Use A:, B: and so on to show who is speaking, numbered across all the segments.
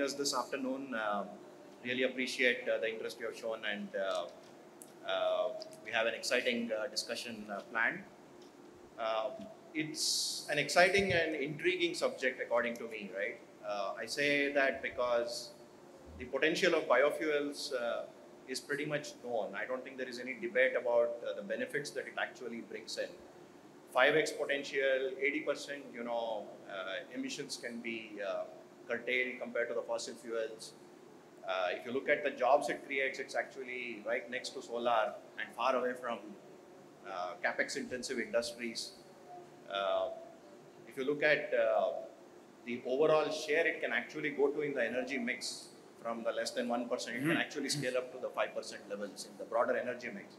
A: us this afternoon. Really appreciate the interest you have shown, and we have an exciting discussion planned. It's an exciting and intriguing subject according to me, right? I say that because the potential of biofuels is pretty much known. I don't think there is any debate about the benefits that it actually brings in. 5x potential, 80% emissions can be curtailed compared to the fossil fuels. If you look at the jobs it creates, it's actually right next to solar and far away from capex intensive industries. If you look at the overall share it can actually go to in the energy mix from the less than 1%, it can actually scale up to the 5% levels in the broader energy mix.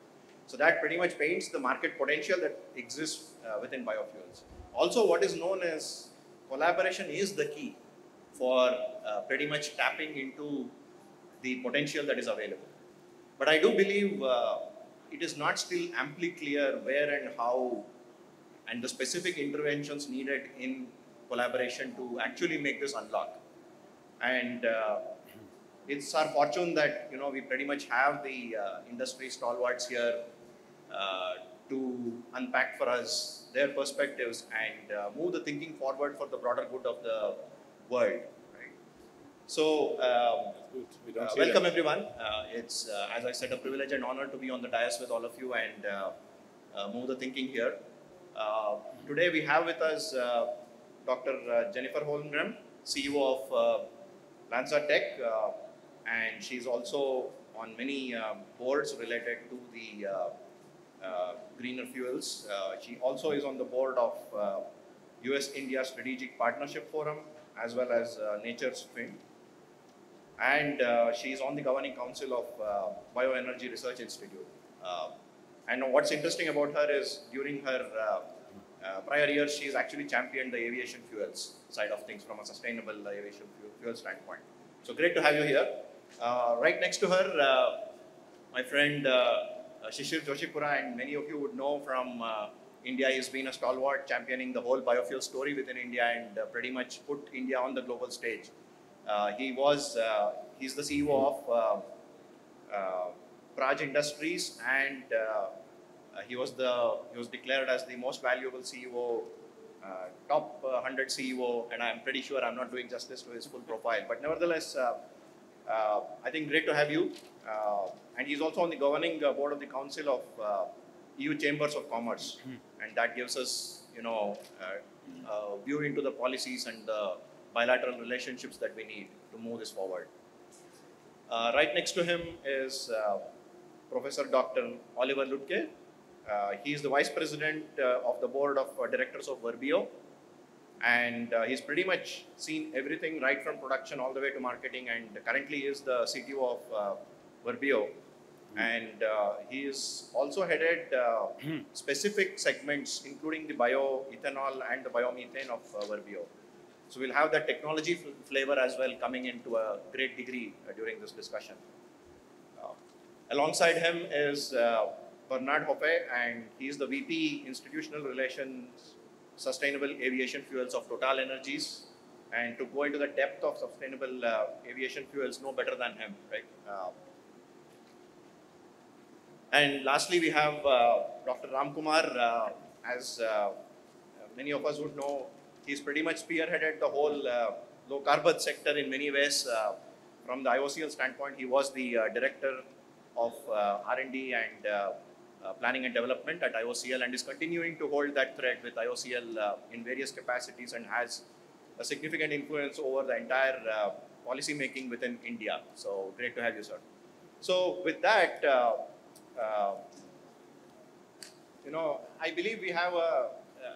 A: So that pretty much paints the market potential that exists within biofuels. Also, what is known as collaboration is the key for pretty much tapping into the potential that is available. But I do believe it is not still amply clear where and how and the specific interventions needed in collaboration to actually make this unlock. And it's our fortune that we pretty much have the industry stalwarts here to unpack for us their perspectives and move the thinking forward for the broader good of the world. Right? So, welcome everyone. It's, as I said, a privilege and honor to be on the dais with all of you and move the thinking here. Today we have with us Dr. Jennifer Holmgren, CEO of LanzaTech, and she's also on many boards related to the greener fuels. She also is on the board of US-India Strategic Partnership Forum as well as Nature's Film. And she is on the governing council of Bioenergy Research Institute. And what's interesting about her is during her prior years, she's actually championed the aviation fuels side of things from a sustainable aviation fuel standpoint. So great to have you here. Right next to her, my friend Shishir Joshipura, and many of you would know from India, he's been a stalwart championing the whole biofuel story within India and pretty much put India on the global stage. He's the CEO of Praj Industries, and he was declared as the most valuable CEO, top 100 CEO, and I'm pretty sure I'm not doing justice to his full profile. But nevertheless, I think great to have you. And he's also on the governing board of the Council of EU Chambers of Commerce, and that gives us, a view into the policies and the bilateral relationships that we need to move this forward. Right next to him is Professor Dr. Oliver Ludtke. He is the Vice President of the Board of Directors of Verbio, and he's pretty much seen everything right from production all the way to marketing, and currently is the CTO of Verbio. And he is also headed specific segments, including the bioethanol and the biomethane of Verbio. So we'll have that technology flavor as well coming into a great degree during this discussion. Alongside him is Bernard Hoffait, and he is the VP Institutional Relations Sustainable Aviation Fuels of TotalEnergies. And to go into the depth of sustainable aviation fuels, no better than him, right? And lastly, we have Dr. Ramakumar. As many of us would know, he's pretty much spearheaded the whole low carbon sector in many ways. From the IOCL standpoint, he was the director of R&D and planning and development at IOCL, and is continuing to hold that thread with IOCL in various capacities, and has a significant influence over the entire policy making within India. So great to have you, sir. So with that, I believe we have a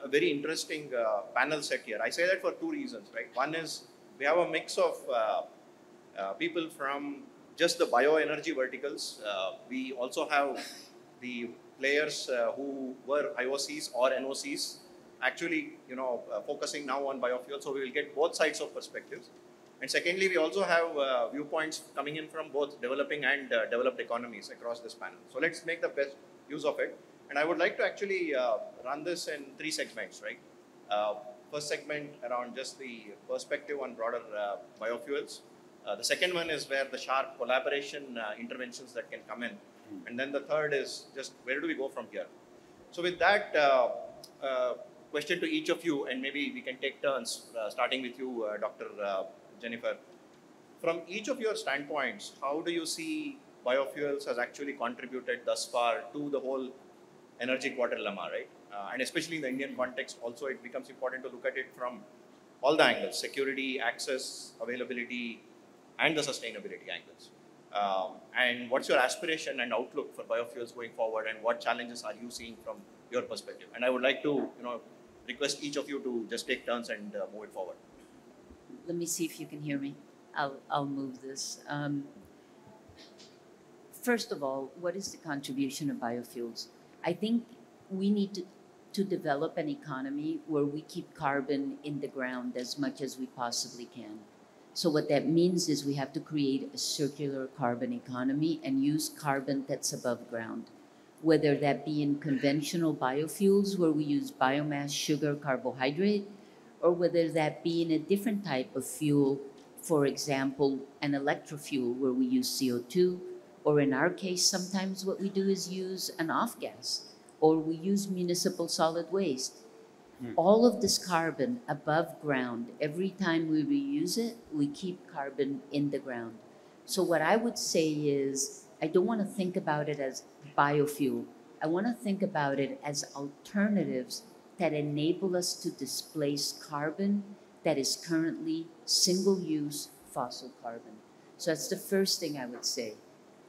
A: very interesting panel set here. I say that for two reasons, right? One is we have a mix of people from just the bioenergy verticals. We also have the players who were IOCs or NOCs, actually, focusing now on biofuel. So we will get both sides of perspectives. And secondly, we also have viewpoints coming in from both developing and developed economies across this panel. So let's make the best use of it. And I would like to actually run this in three segments, right? First segment around just the perspective on broader biofuels. The second one is where the sharp collaboration interventions that can come in. And then the third is just where do we go from here? So with that question to each of you, and maybe we can take turns, starting with you, Dr. Jennifer. From each of your standpoints, how do you see biofuels has actually contributed thus far to the whole energy quadrilemma, right? And especially in the Indian context, also it becomes important to look at it from all the angles: security, access, availability, and the sustainability angles. And what's your aspiration and outlook for biofuels going forward, and what challenges are you seeing from your perspective? And I would like to, request each of you to just take turns and move it forward.
B: Let me see if you can hear me. I'll move this. First of all, what is the contribution of biofuels? I think we need to develop an economy where we keep carbon in the ground as much as we possibly can. So what that means is we have to create a circular carbon economy and use carbon that's above ground, whether that be in conventional biofuels where we use biomass, sugar, carbohydrate, or whether that be in a different type of fuel, for example, an electrofuel where we use CO2, or in our case, sometimes what we do is use an off-gas, or we use municipal solid waste. All of this carbon above ground, every time we reuse it, we keep carbon in the ground. So what I would say is, I don't want to think about it as biofuel. I want to think about it as alternatives that enable us to displace carbon that is currently single-use fossil carbon. So that's the first thing I would say.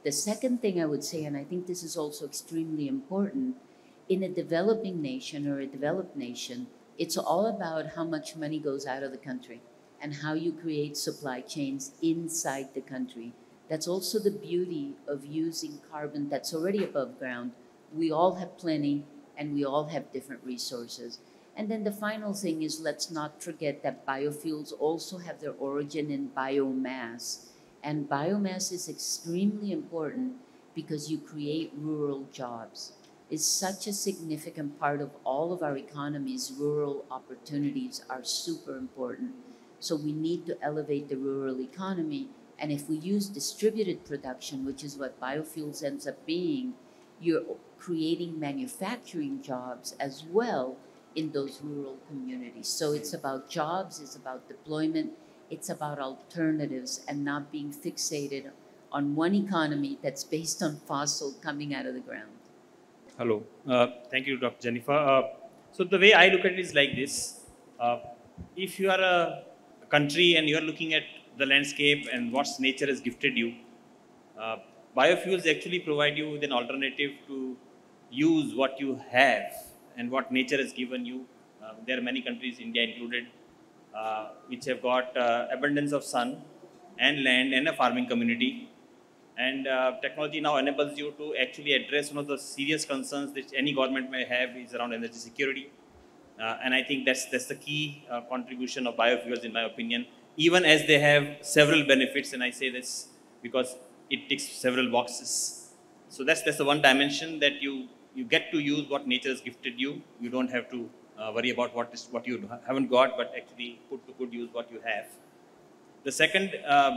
B: The second thing I would say, and I think this is also extremely important, in a developing nation or a developed nation, it's all about how much money goes out of the country and how you create supply chains inside the country. That's also the beauty of using carbon that's already above ground. We all have plenty and we all have different resources. And then the final thing is, let's not forget that biofuels also have their origin in biomass. And biomass is extremely important because you create rural jobs. It's such a significant part of all of our economies. Rural opportunities are super important. So we need to elevate the rural economy. And if we use distributed production, which is what biofuels ends up being, you're creating manufacturing jobs as well in those rural communities. So it's about jobs, it's about deployment, it's about alternatives and not being fixated on one economy that's based on fossil coming out of the ground.
C: Hello. Thank you, Dr. Jennifer. So the way I look at it is like this. If you are a country and you are looking at the landscape and what nature has gifted you, biofuels actually provide you with an alternative to use what you have and what nature has given you. There are many countries, India included, which have got abundance of sun and land and a farming community. And technology now enables you to actually address one of the serious concerns that any government may have is around energy security. And I think that's the key contribution of biofuels, in my opinion, even as they have several benefits. And I say this because it ticks several boxes. So that's the one dimension that you get to use what nature has gifted you. You don't have to worry about what you haven't got, but actually put to good use what you have. The second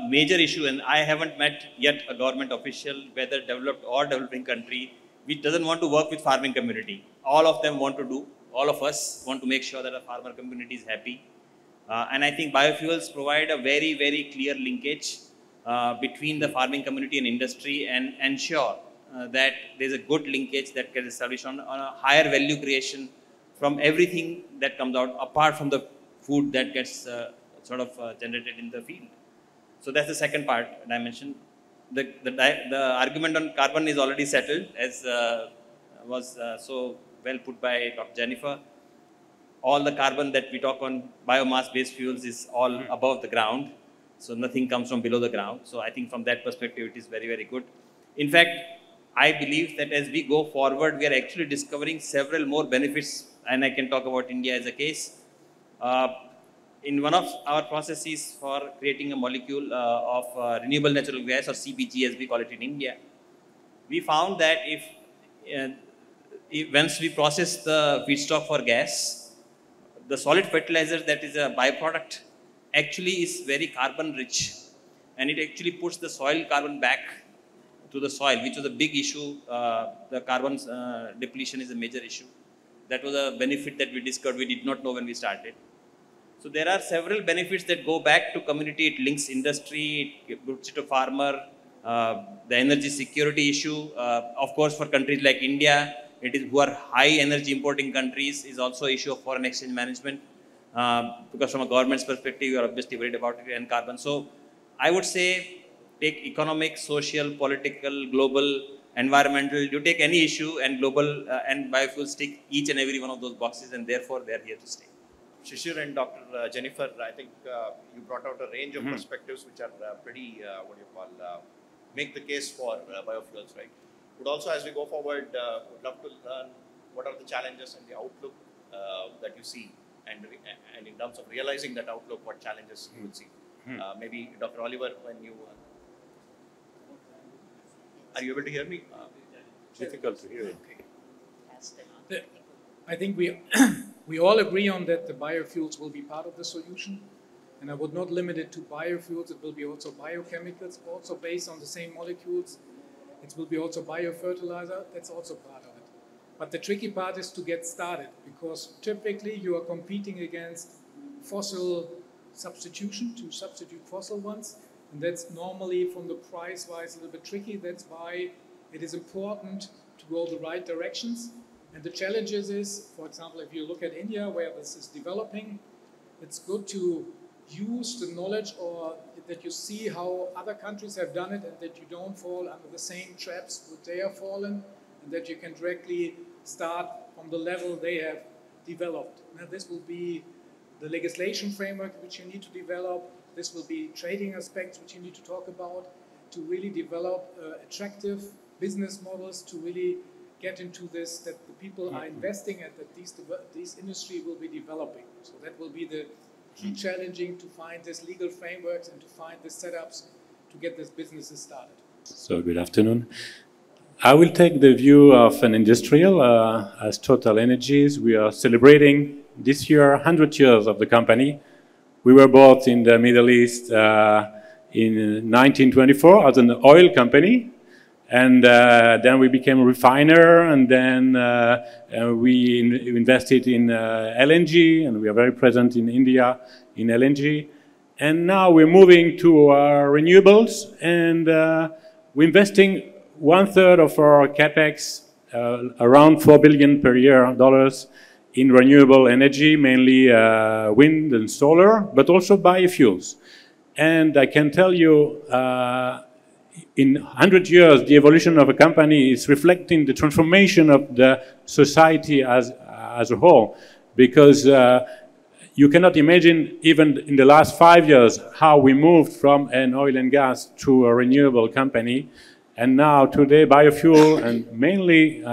C: major issue, and I haven't met yet a government official, whether developed or developing country, which doesn't want to work with farming community. All of them want to do, all of us want to make sure that our farmer community is happy. And I think biofuels provide a very, very clear linkage between the farming community and industry and ensure that there's a good linkage that gets established on a higher value creation from everything that comes out, apart from the food that gets generated in the field. So that's the second part dimension. The argument on carbon is already settled, as was so well put by Dr. Jennifer. All the carbon that we talk on biomass-based fuels is all above the ground, so nothing comes from below the ground. So I think from that perspective, it is very, very good. In fact, I believe that as we go forward, we are actually discovering several more benefits, and I can talk about India as a case. In one of our processes for creating a molecule of renewable natural gas, or CBG as we call it in India, we found that once we process the feedstock for gas, the solid fertilizer that is a byproduct actually is very carbon rich. and it actually puts the soil carbon back to the soil, which was a big issue. The carbon depletion is a major issue. That was a benefit that we discovered we did not know when we started. So there are several benefits that go back to community. It links industry, it puts it to farmer, the energy security issue. Of course, for countries like India, who are high energy importing countries, is also an issue of foreign exchange management. Because from a government's perspective, you are obviously worried about it and carbon. So I would say take economic, social, political, global, environmental, you take any issue, and global and biofuels tick each and every one of those boxes, and therefore they are here to stay.
A: Shishir and Dr. Jennifer, I think you brought out a range of perspectives which are pretty, make the case for biofuels, right? Would also, as we go forward, would love to learn what are the challenges and the outlook that you see, and in terms of realizing that outlook, what challenges you would see. Maybe Dr. Oliver, when you are you able to hear me?
D: Difficult to hear.
A: Okay.
E: I think we all agree on that the biofuels will be part of the solution, and I would not limit it to biofuels. It will be also biochemicals, also based on the same molecules. It will be also biofertilizer. That's also part of it. But the tricky part is to get started, because typically you are competing against fossil substitution to substitute fossil ones. And that's normally, from the price-wise, a little bit tricky. That's why it is important to go the right directions. And the challenges is, for example, if you look at India, where this is developing, it's good to use the knowledge, or that you see how other countries have done it, and that you don't fall under the same traps that they have fallen, and that you can directly start from the level they have developed. Now, this will be the legislation framework which you need to develop. This will be trading aspects which you need to talk about to really develop attractive business models, to really get into this, that the people are investing and that these industry will be developing. So that will be the key challenging, to find these legal frameworks and to find the setups to get these businesses started.
D: So good afternoon. I will take the view of an industrial. As TotalEnergies, we are celebrating this year 100 years of the company. We were bought in the Middle East in 1924 as an oil company, and then we became a refiner, and then we invested in LNG, and we are very present in India in LNG. And now we're moving to renewables, and we're investing 1/3 of our capex, around $4 billion per year in renewable energy, mainly wind and solar, but also biofuels. And I can tell you, in 100 years, the evolution of a company is reflecting the transformation of the society as a whole, because you cannot imagine, even in the last 5 years, how we moved from an oil and gas to a renewable company. And now, today, biofuel and mainly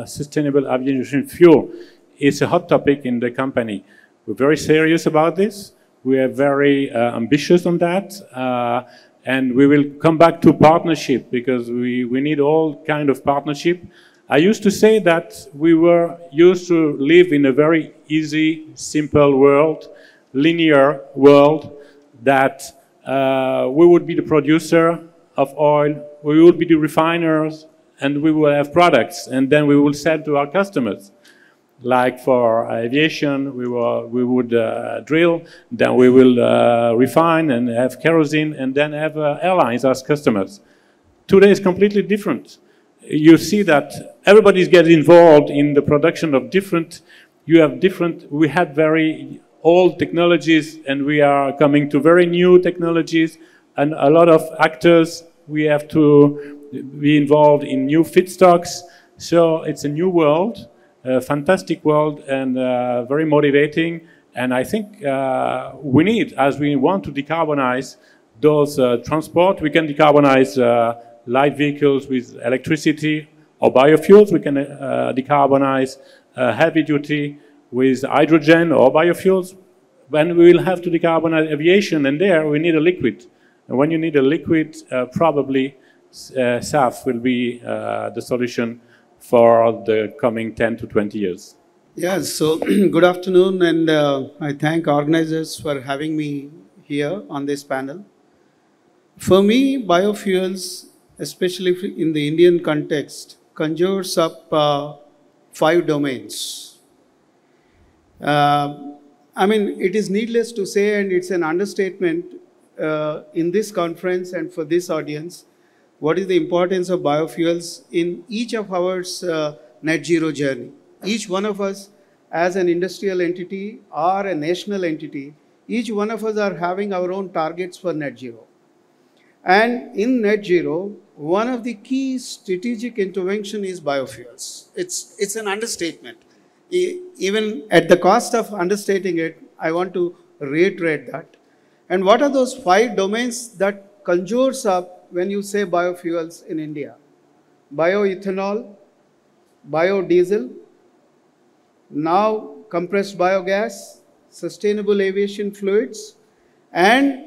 D: sustainable aviation fuel is a hot topic in the company. We're very serious about this. We are very ambitious on that. And we will come back to partnership, because we need all kind of partnership. I used to say that we were used to live in a very easy, simple world, linear world, that we would be the producer of oil, we would be the refiners, and we will have products, and then we will sell to our customers. Like for aviation, we would drill, then we will refine and have kerosene, and then have airlines as customers. Today is completely different. You see that everybody's getting involved in the production of we had very old technologies, and we are coming to very new technologies, and a lot of actors, we have to be involved in new feedstocks. So it's a new world, a fantastic world, and very motivating. And I think we need, as we want to decarbonize those transport, we can decarbonize light vehicles with electricity or biofuels. We can decarbonize heavy duty with hydrogen or biofuels. When we will have to decarbonize aviation, and there we need a liquid. And when you need a liquid, probably SAF will be the solution for the coming 10 to 20 years.
F: Yeah, so good afternoon, and I thank organizers for having me here on this panel. For me, biofuels, especially in the Indian context, conjures up 5 domains. I mean, it is needless to say, and it's an understatement in this conference and for this audience, what is the importance of biofuels in each of our net zero journey. Each one of us as an industrial entity or a national entity, each one of us are having our own targets for net zero. And in net zero, one of the key strategic intervention is biofuels. It's an understatement. Even at the cost of understating it, I want to reiterate that. And what are those 5 domains that conjures up when you say biofuels in India? Bioethanol, biodiesel, now compressed biogas, sustainable aviation fluids, and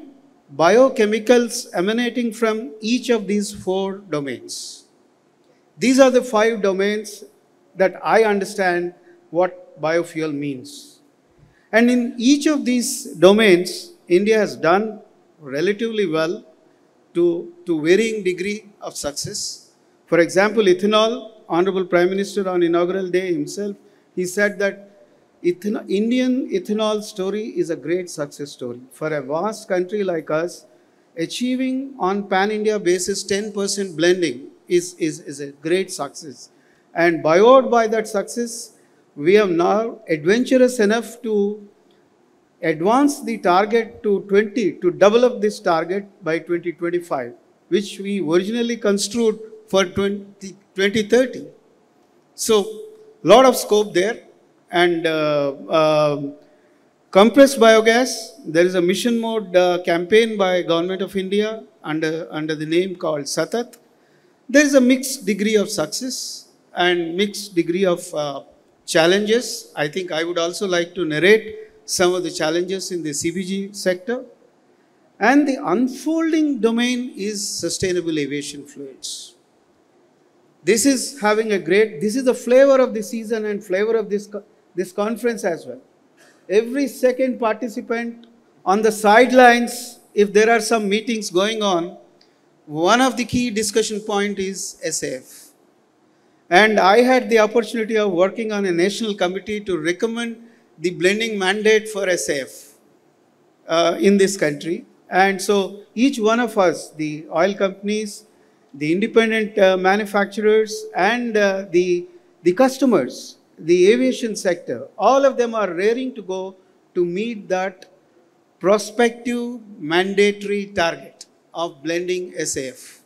F: biochemicals emanating from each of these 4 domains. These are the 5 domains that I understand what biofuel means. And in each of these domains, India has done relatively well to varying degree of success. For example, ethanol, Honorable Prime Minister on inaugural day himself, he said that Indian ethanol story is a great success story. For a vast country like us, achieving on pan-India basis 10% blending is a great success. And buoyed by that success, we are now adventurous enough to advance the target to develop this target by 2025, which we originally construed for 2030. So, lot of scope there. And compressed biogas, there is a mission mode campaign by Government of India under the name called Satat. There is a mixed degree of success and mixed degree of challenges. I think I would also like to narrate some of the challenges in the CBG sector. And the unfolding domain is sustainable aviation fluids. This is having this is the flavor of the season and flavor of this conference as well. Every second participant on the sidelines, if there are some meetings going on, one of the key discussion point is SAF. And I had the opportunity of working on a national committee to recommend the blending mandate for SAF in this country. And so each one of us, the oil companies, the independent manufacturers, and the customers, the aviation sector, all of them are raring to go to meet that prospective mandatory target of blending SAF.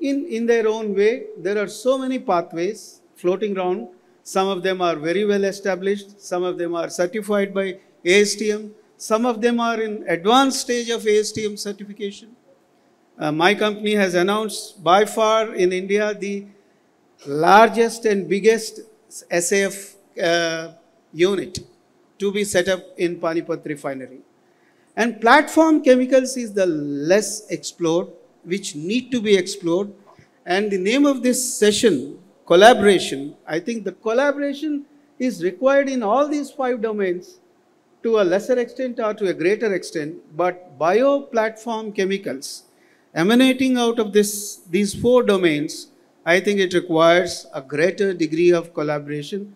F: In their own way, there are so many pathways floating around. Some of them are very well established. Some of them are certified by ASTM. Some of them are in advanced stage of ASTM certification. My company has announced by far in India the largest and biggest SAF unit to be set up in Panipat refinery. And platform chemicals is the less explored, which need to be explored. And the name of this session, collaboration, I think the collaboration is required in all these 5 domains to a lesser extent or to a greater extent, but bio-platform chemicals emanating out of these 4 domains, I think it requires a greater degree of collaboration,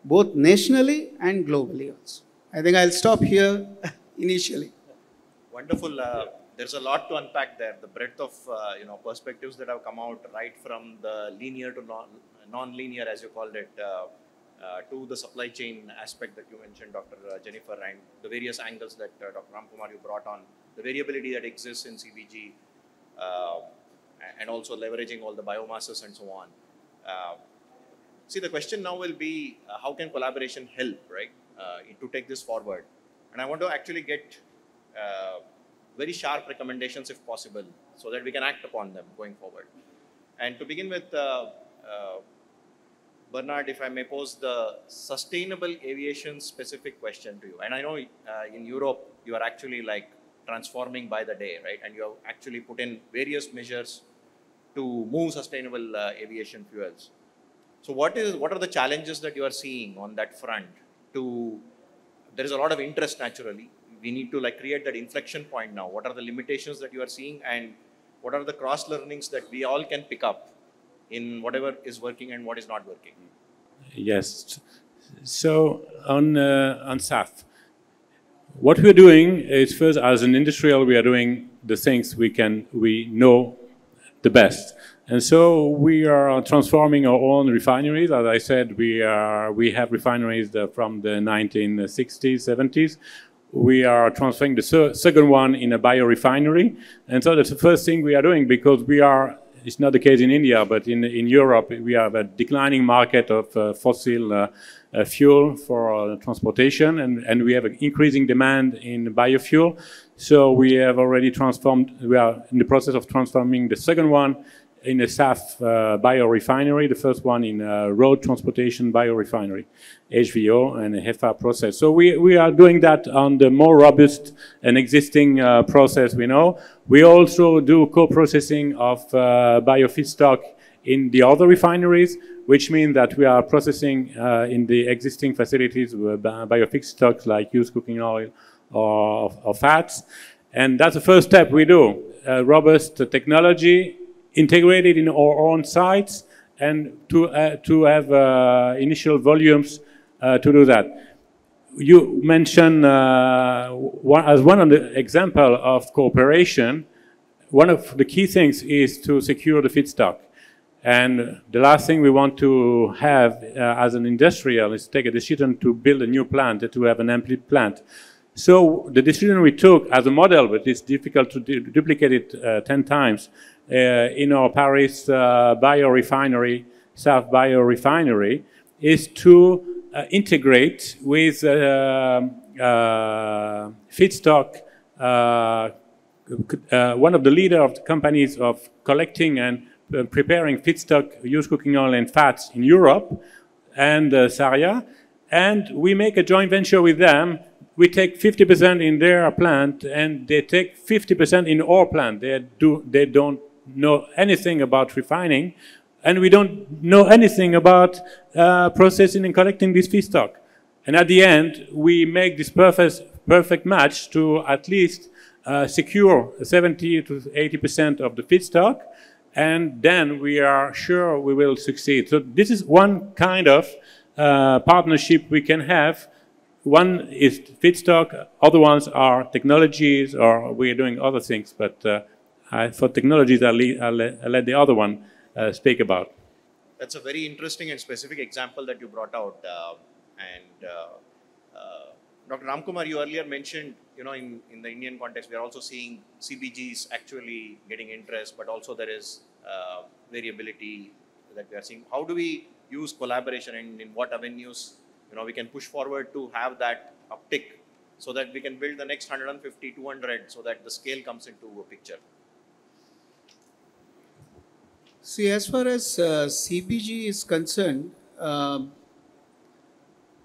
F: both nationally and globally also. I think I'll stop here initially.
A: Wonderful. There's a lot to unpack there. The breadth of perspectives that have come out, right from the linear to non-linear, as you called it, to the supply chain aspect that you mentioned, Dr. Jennifer, and the various angles that Dr. Ramakumar you brought on, the variability that exists in CBG, and also leveraging all the biomasses and so on. See, the question now will be, how can collaboration help, right, to take this forward? And I want to actually get very sharp recommendations if possible, so that we can act upon them going forward. And to begin with, Bernard, if I may pose the sustainable aviation specific question to you. And I know in Europe, you are actually like transforming by the day, right? And you have actually put in various measures to move sustainable aviation fuels. So what are the challenges that you are seeing on that front? There is a lot of interest naturally. we need to like create that inflection point now. What are the limitations that you are seeing, and what are the cross learnings that we all can pick up in whatever is working and what is not working?
D: Yes. So on SAF, what we're doing is, first, as an industrial, we are doing the things we know the best. And so we are transforming our own refineries. As I said, we have refineries from the 1960s, 70s. We are transferring the second one in a biorefinery. And so that's the first thing we are doing, because it's not the case in India, but in Europe, we have a declining market of fossil fuel for transportation, and we have an increasing demand in biofuel. So we have already we are in the process of transforming the second one in a SAF biorefinery, the first one in a road transportation biorefinery, HVO and a HEFA process. So we are doing that on the more robust and existing process we know. We also do co-processing of biofeedstock in the other refineries, which means that we are processing in the existing facilities biofeedstocks like used cooking oil or fats. And that's the first step we do. Robust technology integrated in our own sites, and to have initial volumes to do that. You mentioned as one of the example of cooperation, one of the key things is to secure the feedstock. And the last thing we want to have as an industrial is take a decision to build a new plant, to have an empty plant. So the decision we took as a model, but it's difficult to duplicate it 10 times, in our Paris biorefinery, SAF biorefinery, is to integrate with feedstock. One of the leaders of the companies of collecting and preparing feedstock, used cooking oil and fats in Europe, and Saria, and we make a joint venture with them. We take 50% in their plant, and they take 50% in our plant. They don't know anything about refining, and we don't know anything about processing and collecting this feedstock. And at the end, we make this perfect match to at least secure 70 to 80% of the feedstock, and then we are sure we will succeed. So this is one kind of partnership we can have. One is feedstock, other ones are technologies, or we are doing other things, but for technologies, I'll let the other one speak about.
A: That's a very interesting and specific example that you brought out. Dr. Ramakumar, you earlier mentioned, in the Indian context, we are also seeing CBGs actually getting interest, but also there is variability that we are seeing. How do we use collaboration, and in what avenues we can push forward to have that uptick so that we can build the next 150, 200 so that the scale comes into a picture?
F: See, as far as CBG is concerned,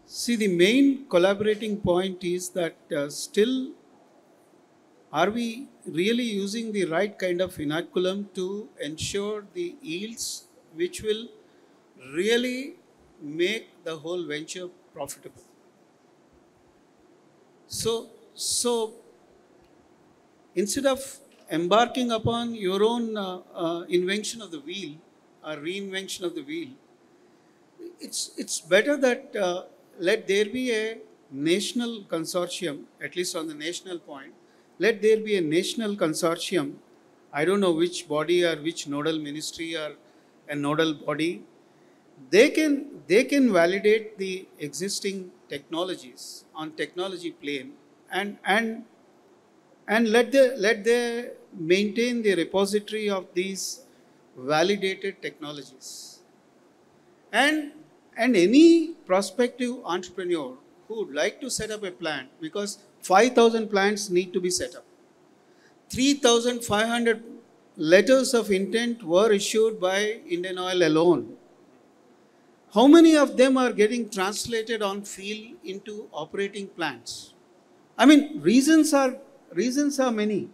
F: see, the main collaborating point is that still, are we really using the right kind of inoculum to ensure the yields which will really make the whole venture profitable? So instead of embarking upon your own invention of the wheel or reinvention of the wheel, it's better that let there be a national consortium, at least on the national point. Let there be a national consortium. I don't know which body or which nodal ministry or a nodal body. They can validate the existing technologies on technology plane, and let they maintain the repository of these validated technologies. And any prospective entrepreneur who would like to set up a plant, because 5,000 plants need to be set up. 3,500 letters of intent were issued by Indian Oil alone. How many of them are getting translated on field into operating plants? I mean, reasons are many.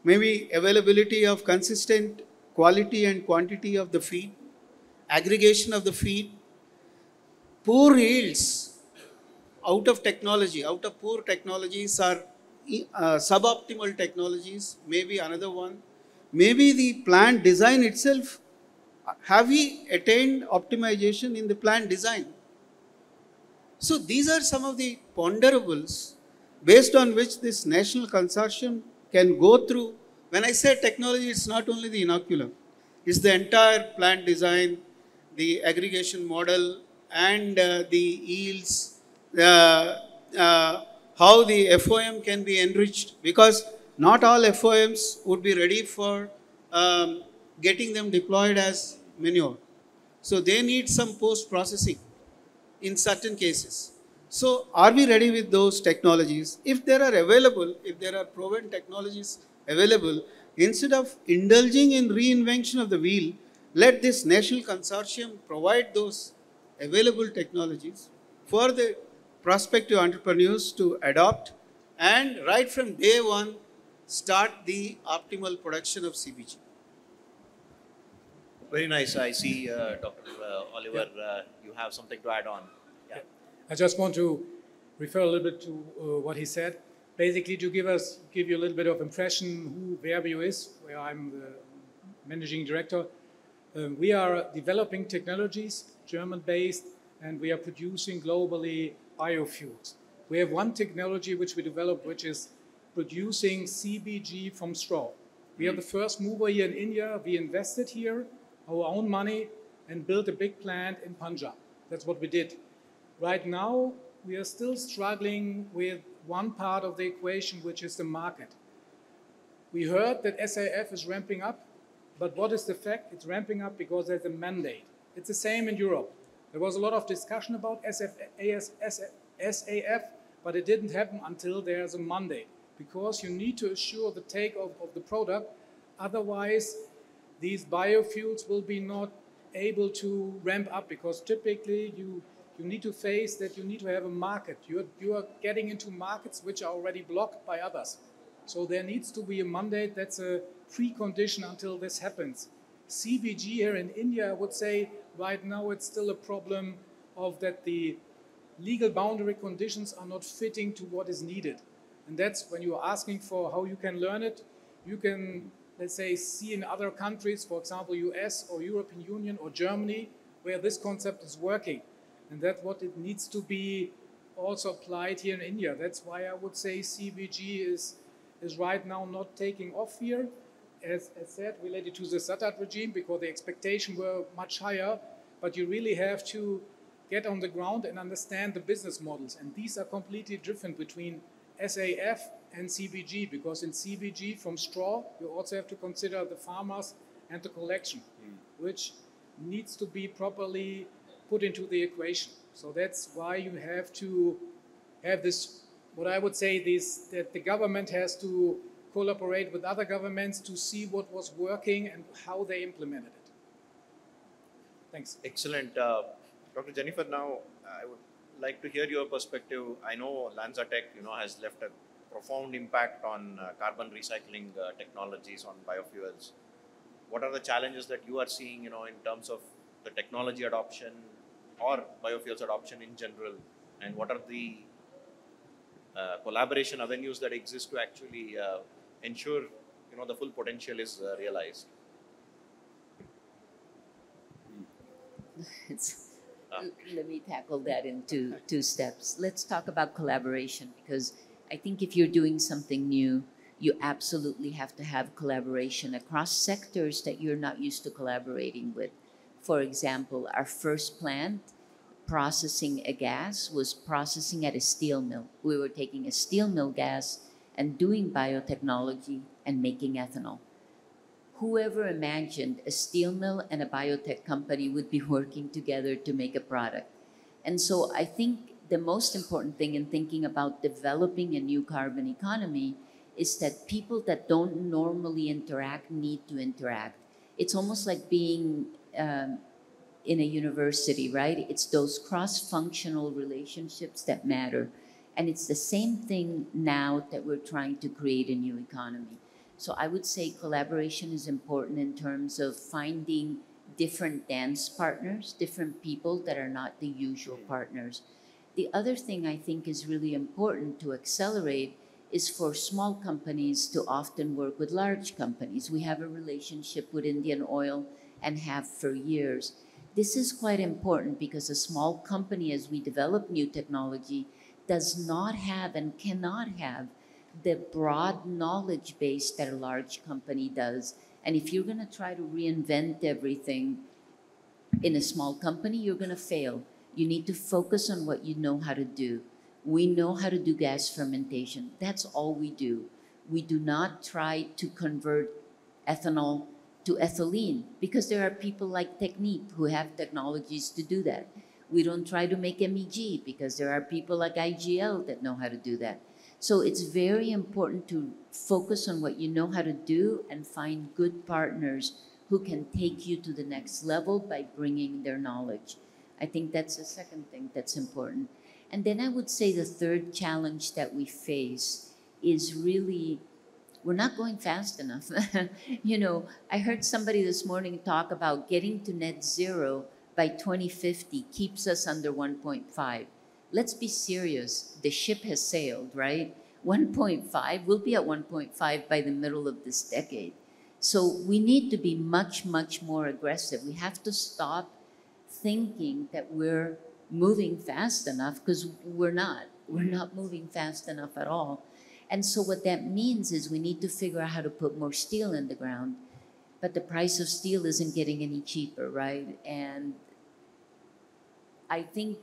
F: Maybe availability of consistent quality and quantity of the feed, aggregation of the feed, poor yields, out of technology, out of poor technologies are suboptimal technologies, maybe another one. Maybe the plant design itself, have we attained optimization in the plant design? So these are some of the ponderables based on which this national consortium can go through. When I say technology, it's not only the inoculum, it's the entire plant design, the aggregation model, and the yields, how the FOM can be enriched, because not all FOMs would be ready for getting them deployed as manure. So they need some post-processing in certain cases. So are we ready with those technologies? If they are available, if there are proven technologies available, instead of indulging in reinvention of the wheel, let this national consortium provide those available technologies for the prospective entrepreneurs to adopt, and right from day one, start the optimal production of CBG.
A: Very nice. I see, Dr. Oliver, you have something to add on. Yeah.
E: I just want to refer a little bit to what he said. Basically, to give you a little bit of impression who Verbio is, where I'm the managing director. We are developing technologies, German-based, and we are producing globally biofuels. We have one technology which we developed, which is producing CBG from straw. We are the first mover here in India. We invested here our own money and built a big plant in Punjab. That's what we did. Right now, we are still struggling with one part of the equation, which is the market. We heard that SAF is ramping up, but what is the fact? It's ramping up because there's a mandate. It's the same in Europe. There was a lot of discussion about SAF, but it didn't happen until there's a mandate, because you need to assure the takeoff of the product. Otherwise, these biofuels will be not able to ramp up, because typically you need to face that you need to have a market. You are getting into markets which are already blocked by others. So there needs to be a mandate. That's a precondition until this happens. CBG here in India, I would say right now it's still a problem of that the legal boundary conditions are not fitting to what is needed. And that's when you are asking for how you can learn it. You can, let's say, see in other countries, for example, US or European Union or Germany, where this concept is working. And that's what it needs to be also applied here in India. That's why I would say CBG is right now not taking off here, as said, related to the SATAT regime, because the expectations were much higher. But you really have to get on the ground and understand the business models. And these are completely different between SAF and CBG, because in CBG from straw, you also have to consider the farmers and the collection, which needs to be properly put into the equation. So that's why you have to have this, what I would say, that the government has to collaborate with other governments to see what was working and how they implemented it. Thanks.
A: Excellent. Dr. Jennifer, now I would like to hear your perspective. I know LanzaTech, has left a profound impact on carbon recycling technologies, on biofuels. What are the challenges that you are seeing, in terms of the technology adoption or biofuels adoption in general, and what are the collaboration avenues that exist to actually ensure, the full potential is realized?
B: Let me tackle that in two steps. Let's talk about collaboration, because I think if you're doing something new, you absolutely have to have collaboration across sectors that you're not used to collaborating with. For example, our first plant processing a gas was processing at a steel mill. We were taking a steel mill gas and doing biotechnology and making ethanol. Whoever imagined a steel mill and a biotech company would be working together to make a product? And so I think the most important thing in thinking about developing a new carbon economy is that people that don't normally interact need to interact. It's almost like being in a university, right? It's those cross-functional relationships that matter. And it's the same thing now that we're trying to create a new economy. So I would say collaboration is important in terms of finding different dance partners, different people that are not the usual partners. The other thing I think is really important to accelerate is for small companies to often work with large companies. We have a relationship with Indian Oil and have for years. This is quite important because a small company, as we develop new technology, does not have and cannot have the broad knowledge base that a large company does. And if you're going to try to reinvent everything in a small company, you're going to fail. You need to focus on what you know how to do. We know how to do gas fermentation. That's all we do. We do not try to convert ethanol to ethylene because there are people like Technip who have technologies to do that. We don't try to make MEG because there are people like IGL that know how to do that. So it's very important to focus on what you know how to do and find good partners who can take you to the next level by bringing their knowledge. I think that's the second thing that's important. And then I would say the third challenge that we face is really, we're not going fast enough. You know, I heard somebody this morning talk about getting to net zero by 2050 keeps us under 1.5. Let's be serious. The ship has sailed, right? 1.5, we'll be at 1.5 by the middle of this decade. So we need to be much, much more aggressive. We have to stop thinking that we're moving fast enough because we're not. We're not moving fast enough at all. And so what that means is we need to figure out how to put more steel in the ground. But the price of steel isn't getting any cheaper, right? And I think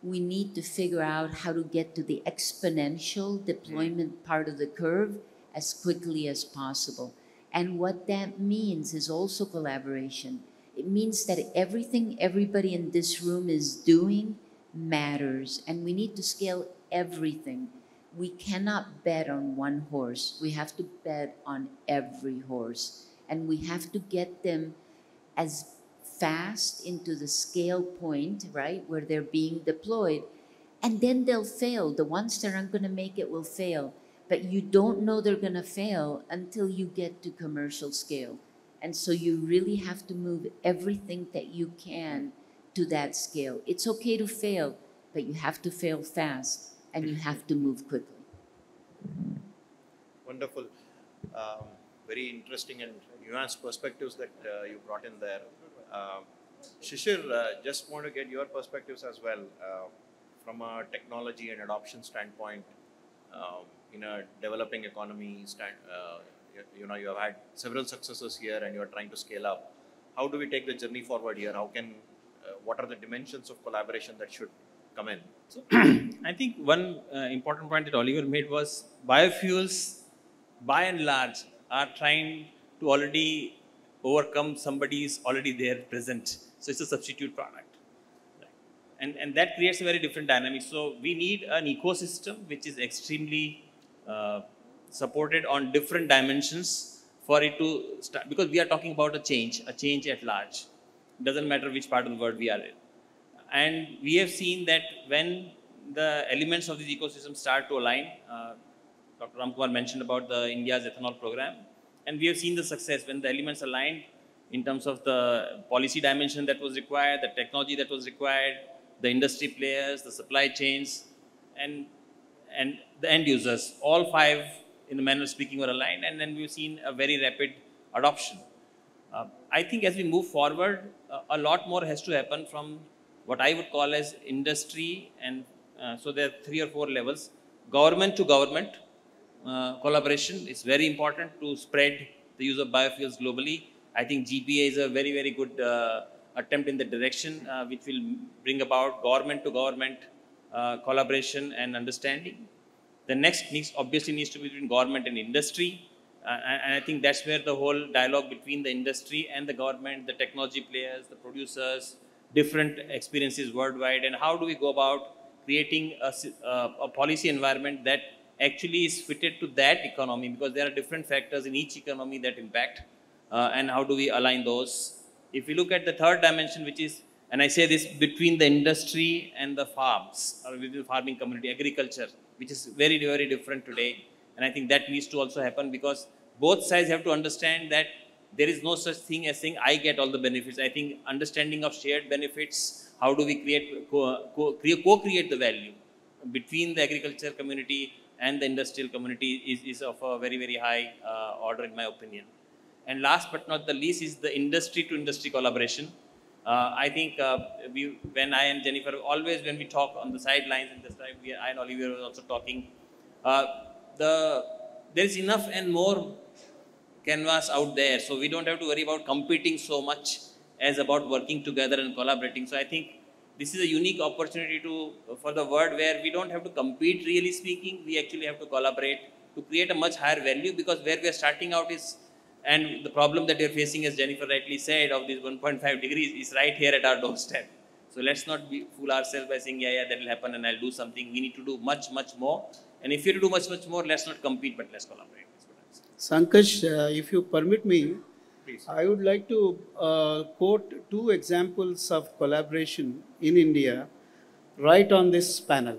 B: we need to figure out how to get to the exponential deployment part of the curve as quickly as possible. And what that means is also collaboration. It means that everything everybody in this room is doing matters, and we need to scale everything. We cannot bet on one horse. We have to bet on every horse, and we have to get them as fast into the scale point, right, where they're being deployed, and then they'll fail. The ones that aren't going to make it will fail, but you don't know they're going to fail until you get to commercial scale. And so you really have to move everything that you can to that scale. It's okay to fail, but you have to fail fast and you have to move quickly.
A: Wonderful. Very interesting and nuanced perspectives that you brought in there. Shishir, just want to get your perspectives as well from a technology and adoption standpoint. In a developing economy, you know, you have had several successes here and you are trying to scale up. How do we take the journey forward here? How can, what are the dimensions of collaboration that should come in?
C: So, I think one important point that Oliver made was biofuels, by and large, are trying to already overcome somebody's already there present. So it's a substitute product. Right? And that creates a very different dynamic. So we need an ecosystem which is extremely supported on different dimensions for it to start, because we are talking about a change at large. It doesn't matter which part of the world we are in. And we have seen that when the elements of this ecosystem start to align, Dr. Ramakumar mentioned about the India's ethanol program, and we have seen the success when the elements aligned in terms of the policy dimension that was required, the technology that was required, the industry players, the supply chains, and the end users. All five, in the manner of speaking, were aligned, and then we've seen a very rapid adoption. I think as we move forward, a lot more has to happen from what I would call as industry, and so there are 3 or 4 levels. Government to government collaboration is very important to spread the use of biofuels globally. I think GPA is a very, very good attempt in the direction which will bring about government to government collaboration and understanding. The next obviously needs to be between government and industry. And I think that's where the whole dialogue between the industry and the government, the technology players, the producers, different experiences worldwide, and how do we go about creating a policy environment that actually is fitted to that economy, because there are different factors in each economy that impact, and how do we align those. If we look at the third dimension, which is, and I say this, between the industry and the farms, or within the farming community, agriculture, which is very, very different today. And I think that needs to also happen, because both sides have to understand that there is no such thing as saying I get all the benefits. I think understanding of shared benefits, how do we create co-create the value between the agriculture community and the industrial community is of a very, very high order in my opinion. And last but not the least is the industry to industry collaboration. I think when I and Jennifer, always when we talk on the sidelines, and this time I and Oliver were also talking, there is enough and more canvas out there, so we don't have to worry about competing so much as about working together and collaborating. So I think this is a unique opportunity for the world where we don't have to compete, really speaking. We actually have to collaborate to create a much higher value, because where we are starting out is, and the problem that you're facing, as Jennifer rightly said, of these 1.5 degrees is right here at our doorstep. So let's not fool ourselves by saying, yeah, that will happen and I'll do something. We need to do much, much more. And if you do much, much more, let's not compete, but let's collaborate.
F: Sankash, if you permit me,
A: Please.
F: I would like to quote two examples of collaboration in India right on this panel.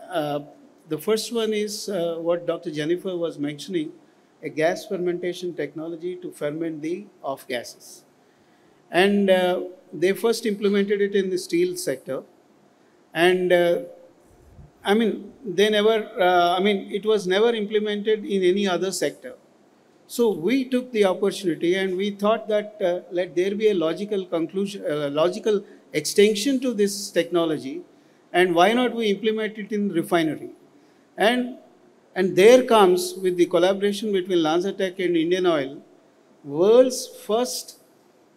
F: The first one is what Dr. Jennifer was mentioning, a gas fermentation technology to ferment the off gases. And they first implemented it in the steel sector. And I mean, it was never implemented in any other sector. So we took the opportunity and we thought that let there be a logical conclusion, logical extension to this technology, and why not we implement it in refinery? And there comes, with the collaboration between LanzaTech and Indian Oil, world's first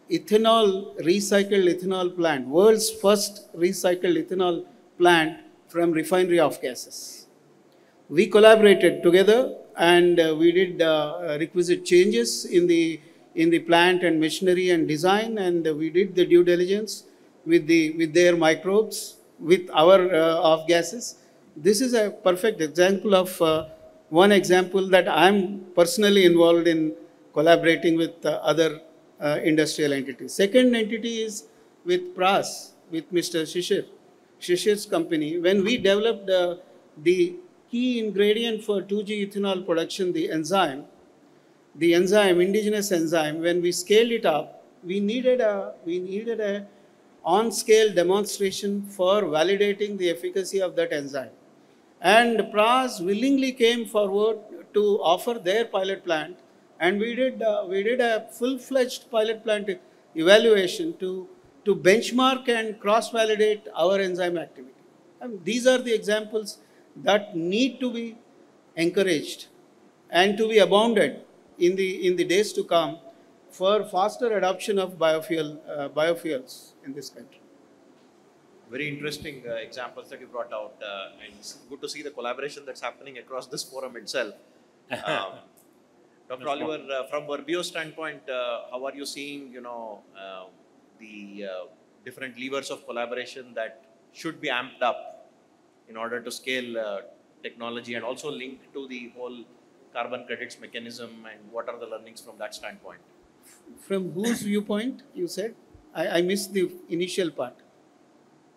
F: recycled ethanol plant, world's first recycled ethanol plant from refinery off gases. We collaborated together and we did requisite changes in the plant and machinery and design, and we did the due diligence with their microbes, with our off gases. This is a perfect example of one example that I am personally involved in collaborating with other industrial entities. Second entity is with Praj, with Mr. Shishir's company. When we developed the key ingredient for 2G ethanol production, the enzyme, indigenous enzyme, when we scaled it up, we needed a on-scale demonstration for validating the efficacy of that enzyme. And Praj willingly came forward to offer their pilot plant, and we did a full-fledged pilot plant evaluation to benchmark and cross-validate our enzyme activity. And these are the examples that need to be encouraged and to be abounded in the days to come for faster adoption of biofuels in this country.
A: Very interesting examples that you brought out, and it's good to see the collaboration that's happening across this forum itself. Dr. Oliver, from Verbio standpoint, how are you seeing, the different levers of collaboration that should be amped up in order to scale technology, and also linked to the whole carbon credits mechanism, and what are the learnings from that standpoint?
F: From whose viewpoint, you said? I missed the initial part.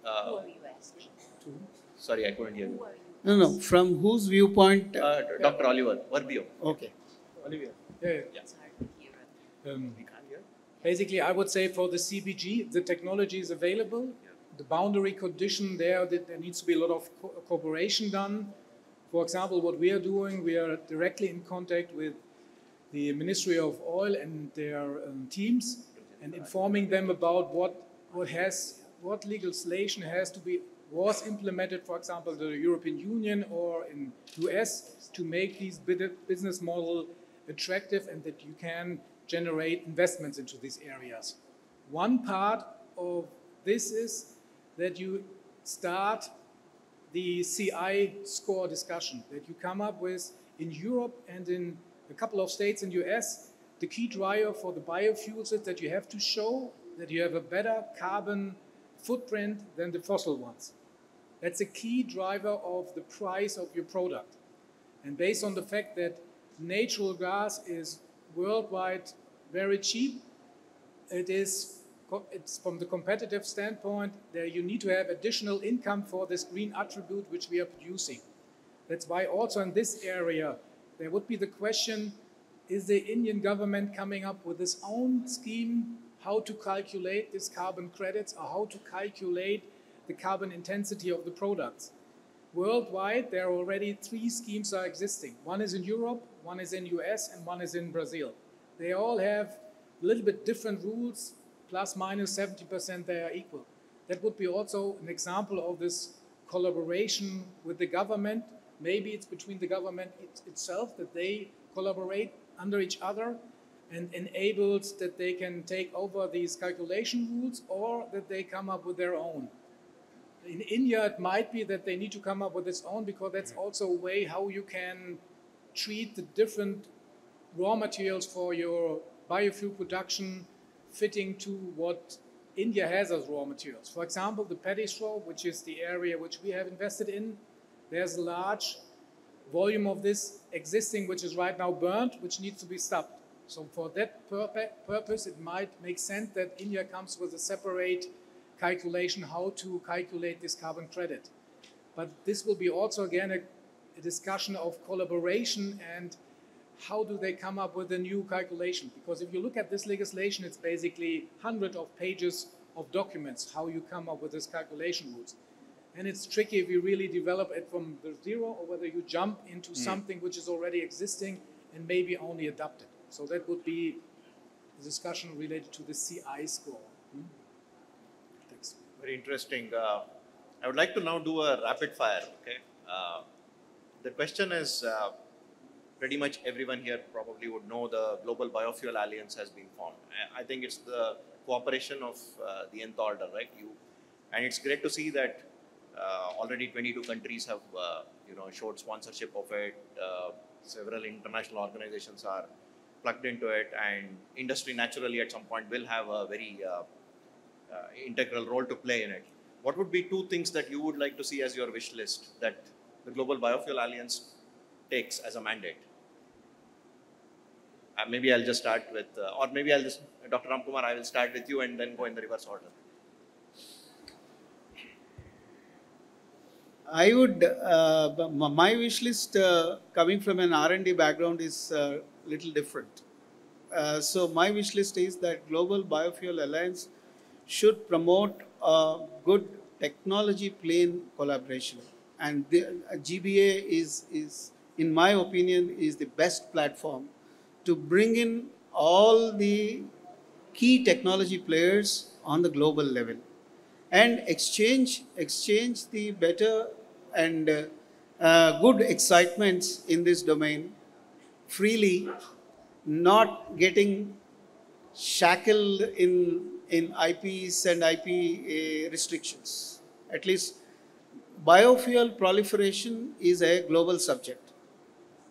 B: Who are you asking?
A: Sorry, I couldn't hear you.
F: No. From whose viewpoint?
A: Dr. Oliver, Verbio.
F: Okay.
E: Olivier.
A: Yeah.
B: It's hard to hear it.
A: We can't hear.
E: Basically, I would say for the CBG, the technology is available.
A: Yeah.
E: The boundary condition there, that there needs to be a lot of cooperation done. For example, what we are doing, we are directly in contact with the Ministry of Oil and their teams, and informing them about what legislation was implemented, for example, the European Union or in US, to make these business model attractive and that you can generate investments into these areas. One part of this is that you start the CI score discussion, that you come up with in Europe and in a couple of states in US. The key driver for the biofuels is that you have to show that you have a better carbon footprint than the fossil ones. That's a key driver of the price of your product. And based on the fact that natural gas is worldwide very cheap, it's from the competitive standpoint that you need to have additional income for this green attribute which we are producing. That's why also in this area there would be the question, is the Indian government coming up with its own scheme how to calculate these carbon credits or how to calculate the carbon intensity of the products. Worldwide, there are already 3 schemes are existing. One is in Europe, one is in US, and one is in Brazil. They all have a little bit different rules, plus minus 70% they are equal. That would be also an example of this collaboration with the government. Maybe it's between the government itself that they collaborate under each other and enables that they can take over these calculation rules or that they come up with their own. In India, it might be that they need to come up with its own because that's also a way how you can treat the different raw materials for your biofuel production fitting to what India has as raw materials. For example, the paddy straw, which is the area which we have invested in, there's a large volume of this existing, which is right now burnt, which needs to be stopped. So for that purpose, it might make sense that India comes with a separate calculation how to calculate this carbon credit. But this will be also, again, a discussion of collaboration and how do they come up with a new calculation? Because if you look at this legislation, it's basically hundreds of pages of documents, how you come up with this calculation rules. And it's tricky if you really develop it from the zero or whether you jump into something which is already existing and maybe only adapt it. So that would be a discussion related to the CI score. Thanks.
A: Very interesting. I would like to now do a rapid fire. Okay. The question is, pretty much everyone here probably would know the Global Biofuel Alliance has been formed. I think it's the cooperation of the nth order, right? And it's great to see that already 22 countries have showed sponsorship of it. Several international organizations are plugged into it, and industry naturally at some point will have a very integral role to play in it. What would be 2 things that you would like to see as your wish list that the Global Biofuel Alliance takes as a mandate? Maybe I'll just start with, or maybe I'll just, Dr. Ramakumar, I will start with you and then go in the reverse order.
F: I would, my wish list coming from an R&D background is a little different. So my wish list is that Global Biofuel Alliance should promote a good technology plane collaboration. And the GBA is, in my opinion, is the best platform to bring in all the key technology players on the global level and exchange the better and good excitements in this domain freely, not getting shackled in IPs and IP restrictions. At least biofuel proliferation is a global subject.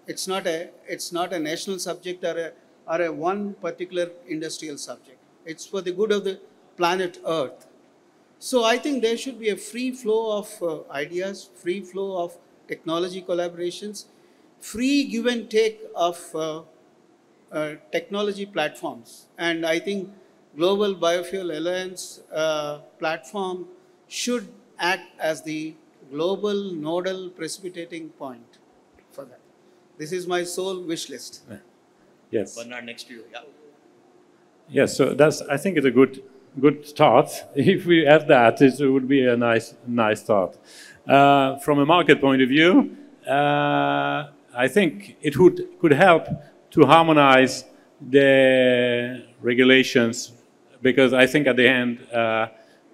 F: It's not a national subject or a one particular industrial subject. It's for the good of the planet Earth. So I think there should be a free flow of ideas, free flow of technology collaborations, free give and take of technology platforms. And I think Global Biofuel Alliance platform should act as the global nodal precipitating point for that. This is my sole wish list.
D: Yes.
A: Bernard, next to you. Yeah.
D: Yes, so that's, I think it's a good start. If we have that, it would be a nice start. From a market point of view, I think it could help to harmonize the regulations, because I think at the end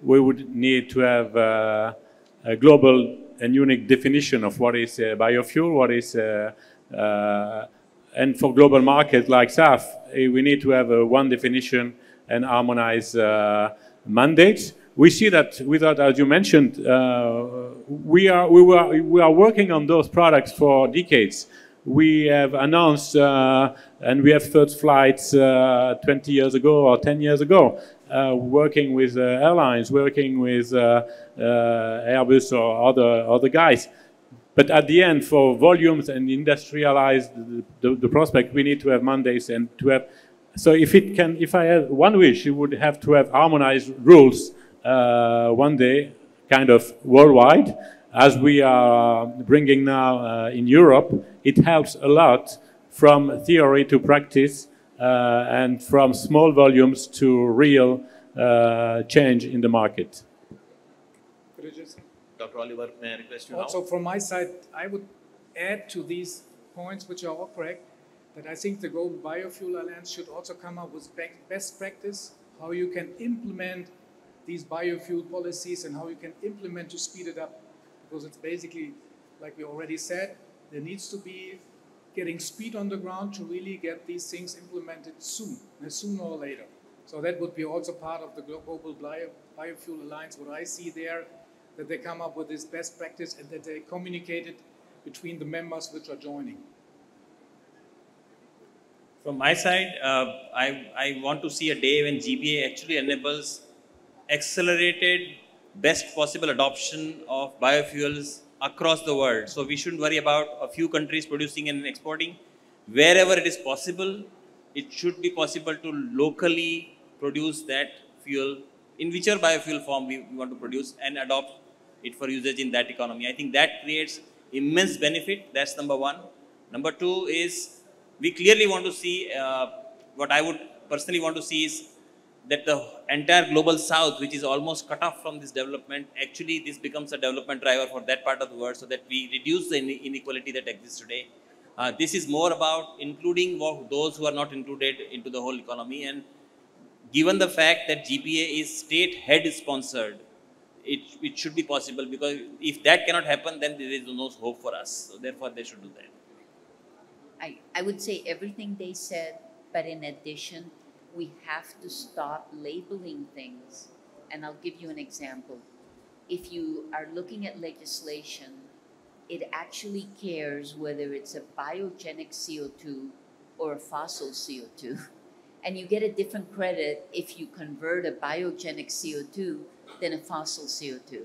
D: we would need to have a global and unique definition of what is biofuel, what is and for global markets like SAF, we need to have one definition and harmonize mandates. We see that without, as you mentioned, we are working on those products for decades. We have announced and we have first flights 20 years ago or 10 years ago, working with airlines, working with Airbus or other guys. But at the end, for volumes and industrialize the prospect, we need to have mandates and to have. So if I had one wish, you would have to have harmonized rules one day, kind of worldwide, as we are bringing now in Europe. It helps a lot from theory to practice and from small volumes to real change in the market.
E: Could I just...
A: Dr. Oliver, may I request you
E: Also,
A: now?
E: from my side, I would add to these points, which are all correct, that I think the Global Biofuel Alliance should also come up with best practice, how you can implement these biofuel policies and how you can implement to speed it up. Because it's basically, like we already said, there needs to be getting speed on the ground to really get these things implemented soon, sooner or later. So that would be also part of the Global Biofuel Alliance, what I see there, that they come up with this best practice and that they communicate it between the members which are joining.
C: From my side, I want to see a day when GPA actually enables accelerated, best possible adoption of biofuels across the world. So we shouldn't worry about a few countries producing and exporting. Wherever it is possible, it should be possible to locally produce that fuel in whichever biofuel form we want to produce and adopt it for usage in that economy. I think that creates immense benefit. That's number one. Number two is we clearly want to see, what I would personally want to see is that the entire global south, which is almost cut off from this development, actually this becomes a development driver for that part of the world so that we reduce the inequality that exists today. This is more about including those who are not included into the whole economy, and given the fact that GPA is state head sponsored, it should be possible, because if that cannot happen, then there is no hope for us. So therefore they should do that.
B: I would say everything they said, but in addition, we have to stop labeling things. And I'll give you an example. If you are looking at legislation, it actually cares whether it's a biogenic CO2 or a fossil CO2. And you get a different credit if you convert a biogenic CO2 than a fossil CO2.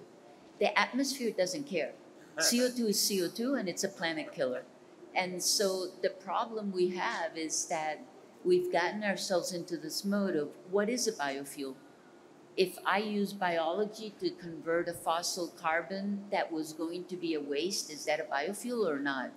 B: The atmosphere doesn't care. CO2 is CO2 and it's a planet killer. And so the problem we have is that we've gotten ourselves into this mode of what is a biofuel? If I use biology to convert a fossil carbon that was going to be a waste, is that a biofuel or not?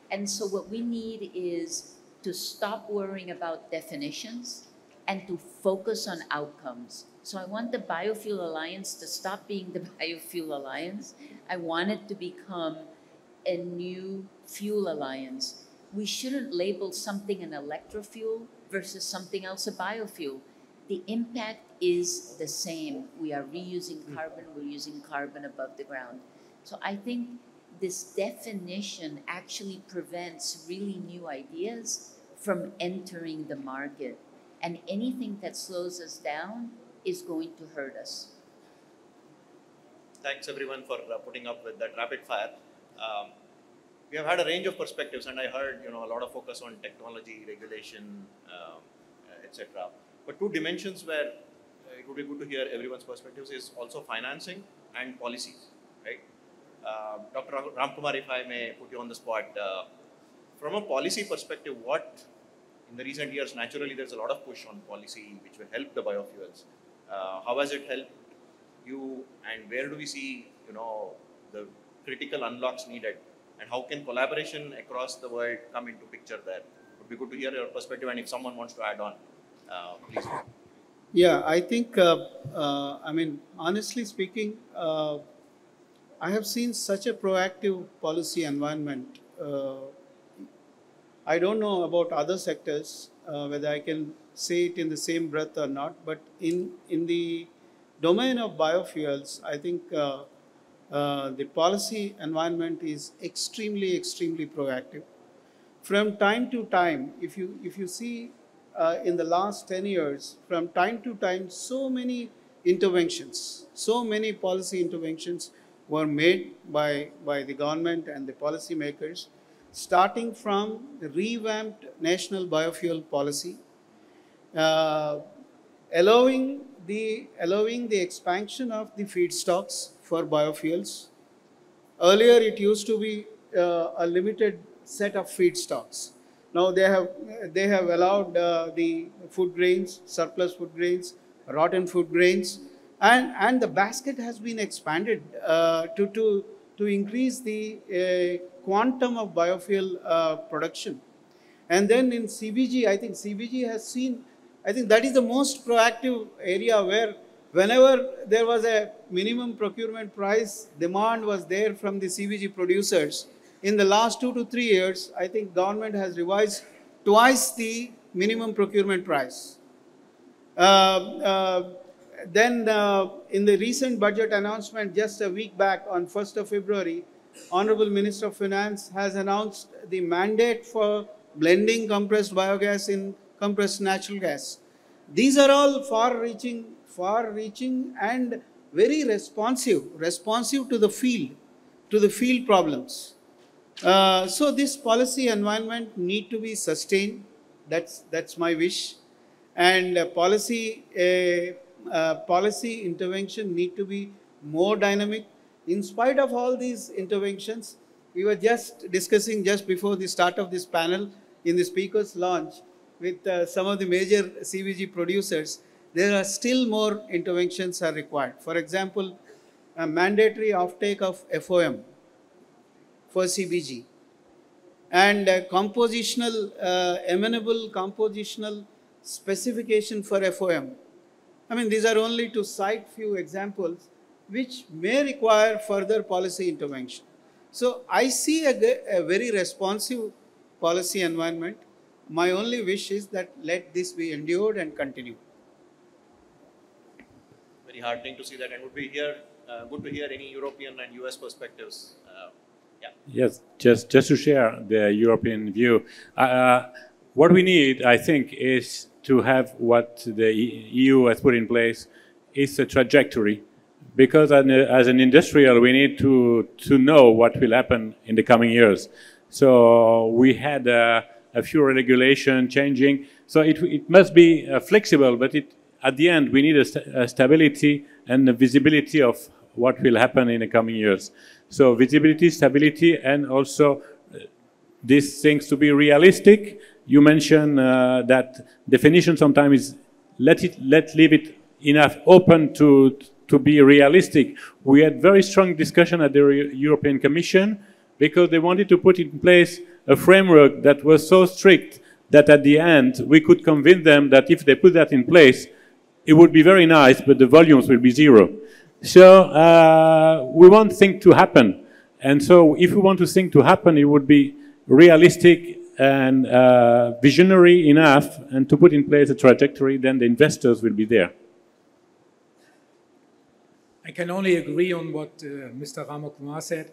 B: And so what we need is to stop worrying about definitions and to focus on outcomes. So I want the Biofuel Alliance to stop being the Biofuel Alliance. I want it to become a new fuel alliance. We shouldn't label something an electrofuel versus something else a biofuel. The impact is the same. We are reusing carbon, we're using carbon above the ground. So I think this definition actually prevents really new ideas from entering the market. And anything that slows us down is going to hurt us.
A: Thanks everyone for putting up with that rapid fire. We have had a range of perspectives, and I heard a lot of focus on technology, regulation, etc. But two dimensions where it would be good to hear everyone's perspectives is also financing and policies, right? Dr. Ramakumar, if I may put you on the spot, from a policy perspective, what in the recent years, naturally there's a lot of push on policy which will help the biofuels. How has it helped you, and where do we see the critical unlocks needed, and how can collaboration across the world come into picture there? It would be good to hear your perspective, and if someone wants to add on, please.
F: Yeah, I think, I mean, honestly speaking, I have seen such a proactive policy environment. I don't know about other sectors, whether I can say it in the same breath or not, but in the domain of biofuels, I think the policy environment is extremely, extremely proactive. From time to time, if you see in the last 10 years, from time to time, so many interventions, so many policy interventions were made by the government and the policymakers, starting from the revamped national biofuel policy, allowing the expansion of the feedstocks for biofuels. Earlier, it used to be a limited set of feedstocks. Now they have allowed the food grains, surplus food grains, rotten food grains, and the basket has been expanded to increase the quantum of biofuel production. And then in CBG, I think CBG has seen, I think that is the most proactive area where whenever there was a minimum procurement price, demand was there from the CBG producers. In the last 2 to 3 years, I think government has revised twice the minimum procurement price. Then in the recent budget announcement just a week back on 1st of February, Honorable Minister of Finance has announced the mandate for blending compressed biogas in compressed natural gas. These are all far-reaching and very responsive to the field problems. So this policy environment need to be sustained. That's my wish. And policy intervention need to be more dynamic. In spite of all these interventions, we were just discussing just before the start of this panel in the speaker's launch with some of the major CBG producers, there are still more interventions are required. For example, a mandatory offtake of FOM for CBG and amenable compositional specification for FOM. I mean, these are only to cite few examples which may require further policy intervention. So I see a very responsive policy environment. My only wish is that let this be endured and continue.
A: Very heartening to see that, and would be here good to hear any European and US perspectives. Yeah.
D: Yes, just to share the European view. What we need, I think, is to have what the EU has put in place is a trajectory, because as an industrial, we need to know what will happen in the coming years. So we had a few regulation changing, so it must be flexible, but at the end we need a stability and a visibility of what will happen in the coming years. So visibility, stability, and also these things to be realistic. You mentioned that definition sometimes is leave it enough open to be realistic. We had very strong discussion at the European Commission because they wanted to put in place a framework that was so strict that at the end we could convince them that if they put that in place, it would be very nice, but the volumes will be zero. So we want things to happen. And so if we want to think to happen, it would be realistic and visionary enough and to put in place a trajectory, then the investors will be there.
E: I can only agree on what Mr. Ramakumar said,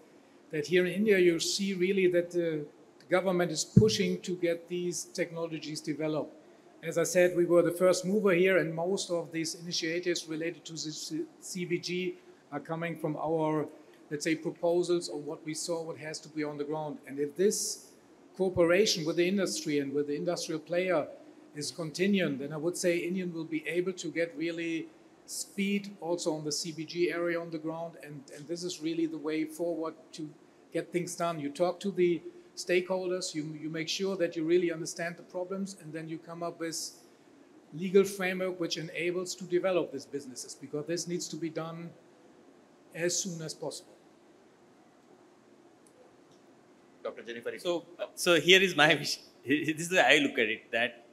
E: that here in India you see really that the government is pushing to get these technologies developed. As I said, we were the first mover here, and most of these initiatives related to this CBG are coming from our, let's say, proposals or what we saw, what has to be on the ground. And if this cooperation with the industry and with the industrial player is continuing, then I would say India will be able to get really speed also on the CBG area on the ground, and this is really the way forward to get things done. You talk to the stakeholders, you make sure that you really understand the problems, and then you come up with legal framework which enables to develop these businesses, because this needs to be done as soon as possible.
A: Dr. Jennifer.
C: So here is my vision. This is the way I look at it, that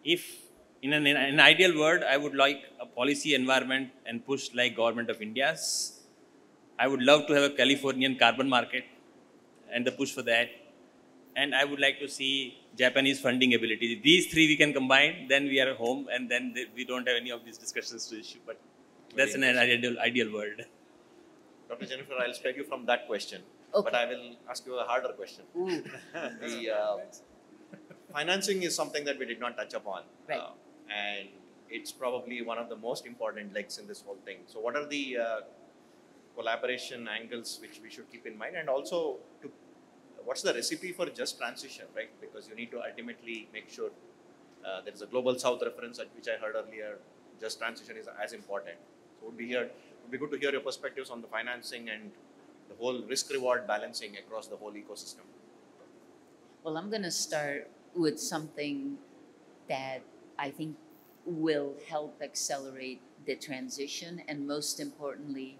C: if in an ideal world, I would like a policy environment and push like government of India's. I would love to have a Californian carbon market and the push for that. And I would like to see Japanese funding ability. These three we can combine, then we are at home, and then we don't have any of these discussions to issue. But that's an ideal world.
A: Dr. Jennifer, I'll spare you from that question.
B: Okay.
A: But I will ask you a harder question. The financing is something that we did not touch upon.
B: Right.
A: And it's probably one of the most important legs in this whole thing. So what are the collaboration angles which we should keep in mind? And also, what's the recipe for just transition, right? Because you need to ultimately make sure there is a global south reference, which I heard earlier. Just transition is as important. So it would be good to hear your perspectives on the financing and the whole risk-reward balancing across the whole ecosystem.
B: Well, I'm going to start with something that I think will help accelerate the transition, and most importantly,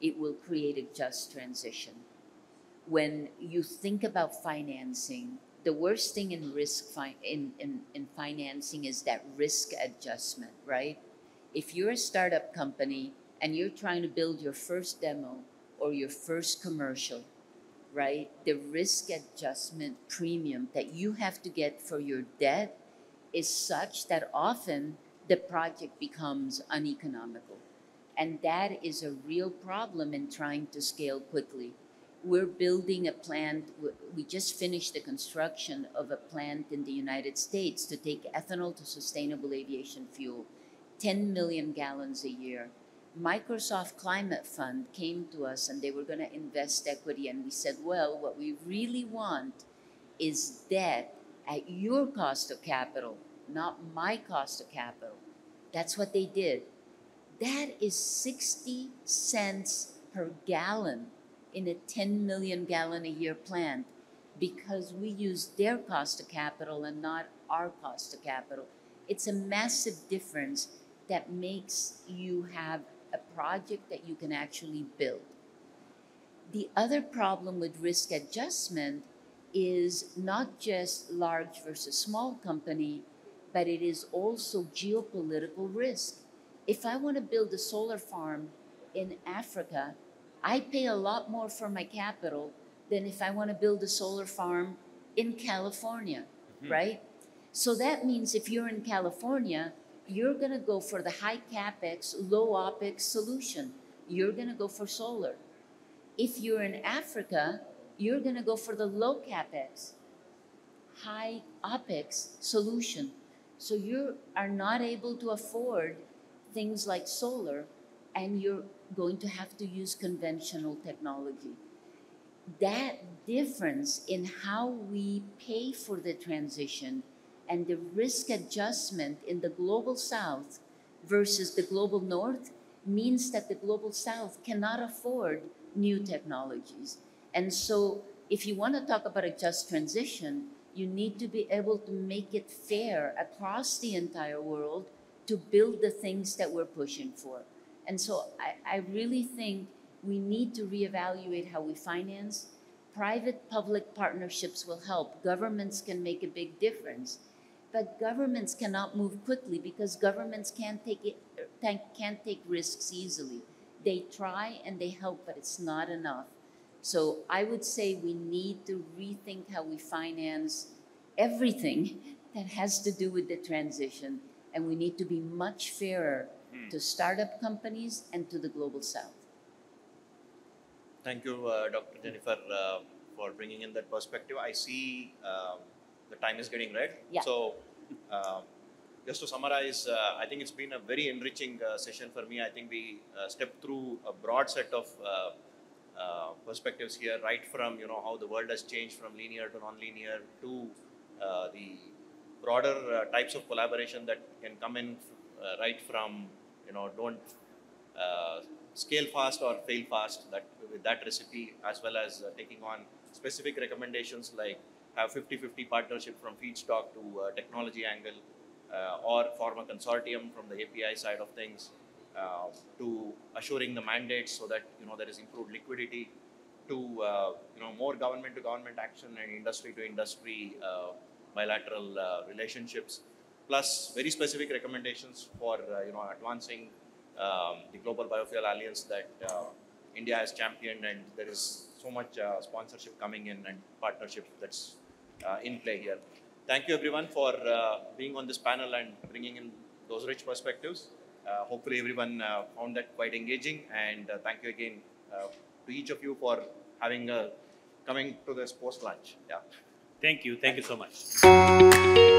B: it will create a just transition. When you think about financing, the worst thing in in financing is that risk adjustment, right? If you're a startup company and you're trying to build your first demo or your first commercial, right? The risk adjustment premium that you have to get for your debt is such that often the project becomes uneconomical. And that is a real problem in trying to scale quickly. We're building a plant, we just finished the construction of a plant in the United States to take ethanol to sustainable aviation fuel, 10 million gallons a year. Microsoft Climate Fund came to us and they were going to invest equity, and we said, well, what we really want is debt at your cost of capital, not my cost of capital. That's what they did. That is 60 cents per gallon in a 10 million gallon a year plant, because we use their cost of capital and not our cost of capital. It's a massive difference that makes you have a project that you can actually build. The other problem with risk adjustment is not just large versus small company, but it is also geopolitical risk. If I want to build a solar farm in Africa, I pay a lot more for my capital than if I want to build a solar farm in California, right? So that means if you're in California, you're going to go for the high capex, low opex solution. You're going to go for solar. If you're in Africa, you're going to go for the low capex, high opex solution. So you are not able to afford things like solar, and you're going to have to use conventional technology. That difference in how we pay for the transition and the risk adjustment in the global south versus the global north means that the global south cannot afford new technologies. And so if you want to talk about a just transition, you need to be able to make it fair across the entire world to build the things that we're pushing for. And so I really think we need to reevaluate how we finance. Private-public partnerships will help. Governments can make a big difference. But governments cannot move quickly because governments can't take risks easily. They try and they help, but it's not enough. So I would say we need to rethink how we finance everything that has to do with the transition, and we need to be much fairer to startup companies and to the global south.
A: Thank you, Dr. Jennifer, for bringing in that perspective. I see the time is getting red.
B: Yeah.
A: So just to summarize, I think it's been a very enriching session for me. I think we stepped through a broad set of perspectives here, right from how the world has changed from linear to non-linear to the broader types of collaboration that can come in, right from don't scale fast or fail fast, that with that recipe, as well as taking on specific recommendations like have 50-50 partnership from feedstock to technology angle, or form a consortium from the API side of things, to assuring the mandates so that there is improved liquidity, to more government to government action and industry to industry bilateral relationships, plus very specific recommendations for advancing the Global Biofuel Alliance that India has championed, and there is so much sponsorship coming in and partnership that's in play here. Thank you everyone for being on this panel and bringing in those rich perspectives. Hopefully everyone found that quite engaging, and thank you again to each of you for having coming to this post lunch. Yeah.
C: Thank you so much.